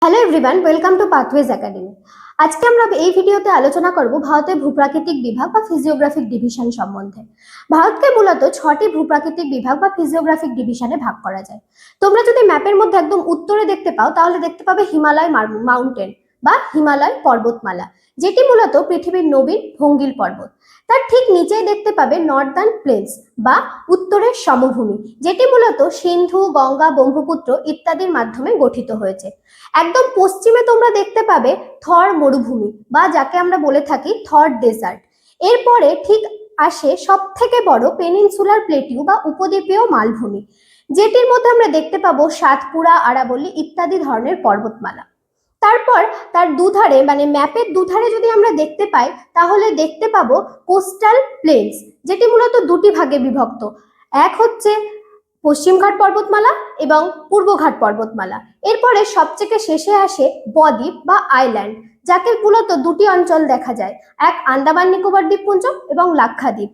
Hello everyone, welcome to pathways academy. আজকে আমরা এই ভিডিওতে আলোচনা করব ভারতের ভূপ্রাকৃতিক বিভাগ বা ফিজিওগ্রাফিক ডিভিশন সম্বন্ধে। ভারতকে মূলত 6টি ভূপ্রাকৃতিক বিভাগ বা ফিজিওগ্রাফিক ডিভিশনে ভাগ করা যায়। তোমরা যদি ম্যাপের মধ্যে একদম উত্তরে দেখতে পাও তাহলে দেখতে পাবে হিমালয় মাউন্টেন বা হিমালয় পর্বতমালা, যেটি মূলত পৃথিবীর নবীন ভঙ্গিল পর্বত। তার ঠিক নিচেই দেখতে পাবে নর্দার্ন প্লেন্স বা উত্তরের সমভূমি, যেটি মূলত সিন্ধু, গঙ্গা, ব্রহ্মপুত্র ইত্যাদির মাধ্যমে গঠিত হয়েছে। একদম পশ্চিমে তোমরা দেখতে পাবে থর মরুভূমি বা যাকে আমরা বলে থাকি থর ডেজার্ট। এরপরে ঠিক আসে সব থেকে বড় পেনিনসুলার প্লেটিউ বা উপদ্বীপীয় মালভূমি, যেটির মধ্যে আমরা দেখতে পাবো সাতপুরা, আরাবল্লী ইত্যাদি ধরনের পর্বতমালা। তারপর তার দুধারে মানে ম্যাপের দুধারে যদি আমরা দেখতে পাই তাহলে দেখতে পাবো কোস্টাল প্লেন্স, যেটি মূলত দুটি ভাগে বিভক্ত। এক হচ্ছে পশ্চিমঘাট পর্বতমালা এবং পূর্বঘাট পর্বতমালা। এরপরে সবথেকে শেষে আসে বদ্বীপ বা আইল্যান্ড, যাকে মূলত দুটি অঞ্চল দেখা যায়, এক আন্দামান নিকোবর দ্বীপপুঞ্জ এবং লাক্ষাদ্বীপ।